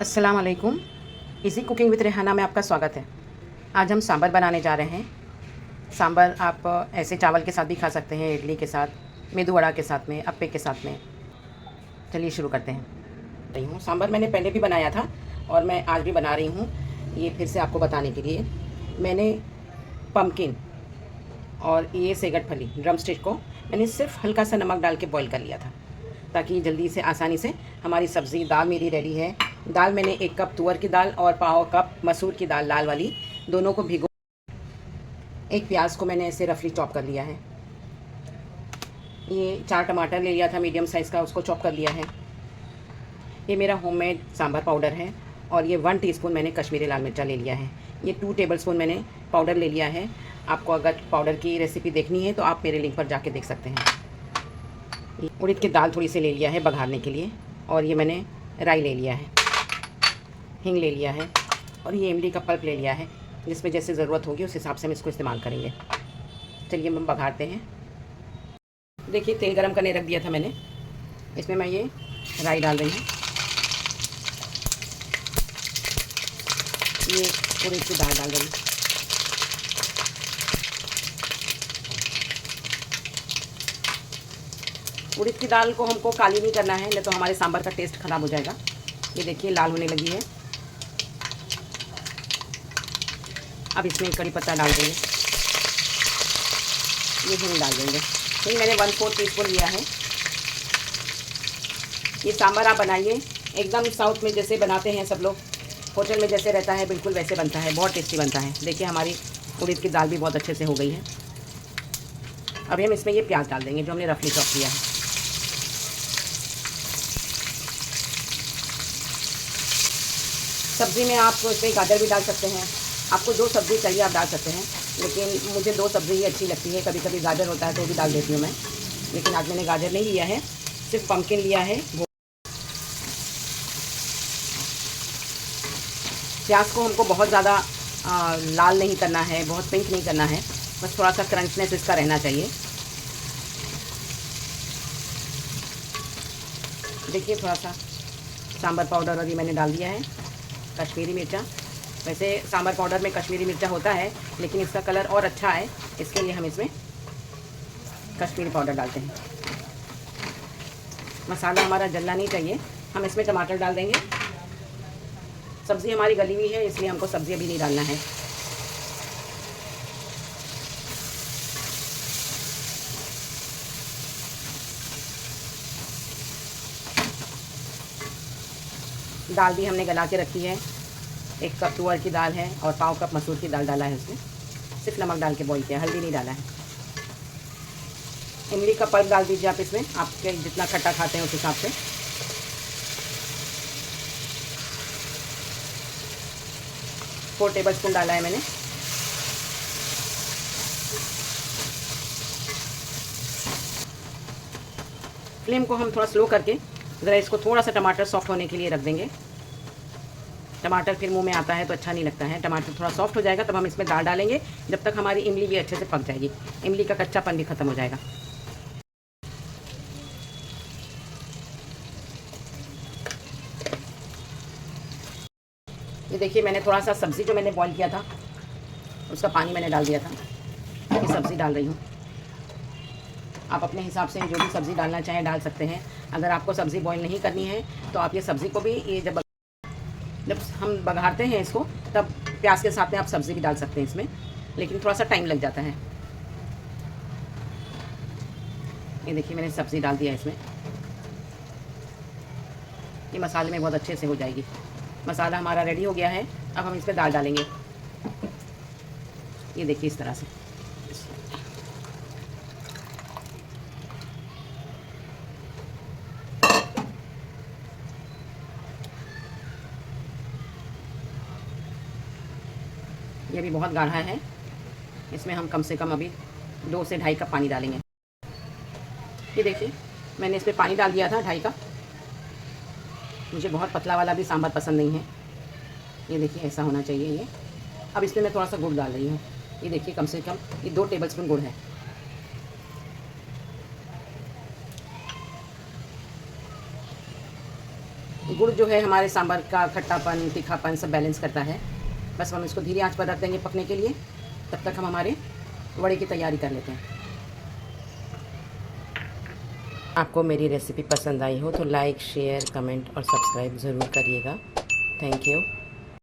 अस्सलाम वालेकुम। Easy cooking with Rehana में आपका स्वागत है। आज हम सांभर बनाने जा रहे हैं। सांभर आप ऐसे चावल के साथ भी खा सकते हैं, इडली के साथ, मेदू वड़ा के साथ में, अप्पे के साथ में। चलिए शुरू करते हैं। रही हूँ सांभर मैंने पहले भी बनाया था और मैं आज भी बना रही हूँ, ये फिर से आपको बताने के लिए। मैंने पम्पकिन और ये सेगट फली ड्रम स्टिक को मैंने सिर्फ हल्का सा नमक डाल के बॉईल कर लिया था, ताकि जल्दी से आसानी से हमारी सब्ज़ी। दाल मेरी रेडी है। दाल मैंने 1 कप तुअर की दाल और पाव कप मसूर की दाल लाल वाली, दोनों को भिगो। एक प्याज को मैंने ऐसे रफली चॉप कर लिया है। ये 4 टमाटर ले लिया था मीडियम साइज़ का, उसको चॉप कर लिया है। ये मेरा होममेड सांभर पाउडर है और ये 1 टीस्पून मैंने कश्मीरी लाल मिर्चा ले लिया है। ये 2 टेबलस्पून मैंने पाउडर ले लिया है। आपको अगर पाउडर की रेसिपी देखनी है तो आप मेरे लिंक पर जाके देख सकते हैं। उड़द की दाल थोड़ी सी ले लिया है बघारने के लिए, और ये मैंने राई ले लिया है, हींग ले लिया है, और ये इमली का पल्प ले लिया है। जिसमें जैसे ज़रूरत होगी उस हिसाब से हम इसको इस्तेमाल करेंगे। चलिए हम बघारते हैं। देखिए तेल गरम करने रख दिया था मैंने, इसमें मैं ये राई डाल रही हूँ। ये उड़द की दाल डाल रही हूँ। उड़द की दाल को हमको काली नहीं करना है, नहीं तो हमारे सांभर का टेस्ट ख़राब हो जाएगा। ये देखिए लाल होने लगी है। अब इसमें कड़ी पत्ता डाल देंगे, ये हींग डाल देंगे। हींग मैंने 1/4 टीस्पून लिया है। ये सांभर आप बनाइए एकदम साउथ में जैसे बनाते हैं सब लोग, होटल में जैसे रहता है बिल्कुल वैसे बनता है, बहुत टेस्टी बनता है। देखिए हमारी उड़द की दाल भी बहुत अच्छे से हो गई है। अभी हम इसमें ये प्याज डाल देंगे जो हमने रफली चॉप किया है। सब्ज़ी में आप इसमें गाजर भी डाल सकते हैं, आपको जो सब्ज़ी चाहिए आप डाल सकते हैं, लेकिन मुझे 2 सब्ज़ी ही अच्छी लगती है। कभी कभी गाजर होता है तो भी डाल देती हूँ मैं, लेकिन आज मैंने गाजर नहीं लिया है, सिर्फ पम्पकिन लिया है। प्याज को हमको बहुत ज़्यादा लाल नहीं करना है, बहुत पिंक नहीं करना है, बस थोड़ा सा क्रंचनेस इसका रहना चाहिए। देखिए थोड़ा सा सांभर पाउडर और ये मैंने डाल दिया है कश्मीरी मिर्चा। वैसे सांभर पाउडर में कश्मीरी मिर्चा होता है, लेकिन इसका कलर और अच्छा है, इसके लिए हम इसमें कश्मीरी पाउडर डालते हैं। मसाला हमारा जलना नहीं चाहिए। हम इसमें टमाटर डाल देंगे। सब्ज़ी हमारी गली हुई है, इसलिए हमको सब्ज़ी अभी नहीं डालना है। दाल भी हमने गला के रखी है। 1 कप तुअर की दाल है और पाव कप मसूर की दाल डाला है उसमें, सिर्फ नमक डाल के बॉईल किया, हल्दी नहीं डाला है। इमली का पल्प डाल दीजिए आप इसमें, आपके जितना खट्टा खाते हैं उस हिसाब से। फोर टेबलस्पून डाला है मैंने। फ्लेम को हम थोड़ा स्लो करके ज़रा इसको थोड़ा सा टमाटर सॉफ्ट होने के लिए रख देंगे। टमाटर फिर मुंह में आता है तो अच्छा नहीं लगता है। टमाटर थोड़ा सॉफ्ट हो जाएगा तब हम इसमें दाल डालेंगे, जब तक हमारी इमली भी अच्छे से पक जाएगी, इमली का कच्चापन भी ख़त्म हो जाएगा। ये देखिए मैंने थोड़ा सा सब्ज़ी जो मैंने बॉईल किया था उसका पानी मैंने डाल दिया था, ये सब्ज़ी डाल रही हूँ। आप अपने हिसाब से जो भी सब्ज़ी डालना चाहें डाल सकते हैं। अगर आपको सब्ज़ी बॉईल नहीं करनी है तो आप ये सब्ज़ी को भी, ये जब हम बघारते हैं इसको तब प्याज के साथ में आप सब्ज़ी भी डाल सकते हैं इसमें, लेकिन थोड़ा सा टाइम लग जाता है। ये देखिए मैंने सब्ज़ी डाल दिया इसमें। ये मसाले में बहुत अच्छे से हो जाएगी। मसाला हमारा रेडी हो गया है। अब हम इस पर दाल डालेंगे। ये देखिए इस तरह से। ये भी बहुत गाढ़ा है, इसमें हम कम से कम अभी 2 से 2.5 कप पानी डालेंगे। ये देखिए मैंने इसमें पानी डाल दिया था 2.5 कप। मुझे बहुत पतला वाला भी सांभर पसंद नहीं है। ये देखिए ऐसा होना चाहिए ये। अब इसमें मैं थोड़ा सा गुड़ डाल रही हूँ। ये देखिए कम से कम ये 2 टेबलस्पून गुड़ है। गुड़ जो है हमारे सांभर का खट्टापन, तीखापन सब बैलेंस करता है। बस हम इसको धीरे आंच पर रख देंगे पकने के लिए। तब तक हम हमारे वड़े की तैयारी कर लेते हैं। आपको मेरी रेसिपी पसंद आई हो तो लाइक, शेयर, कमेंट और सब्सक्राइब ज़रूर करिएगा। Thank you.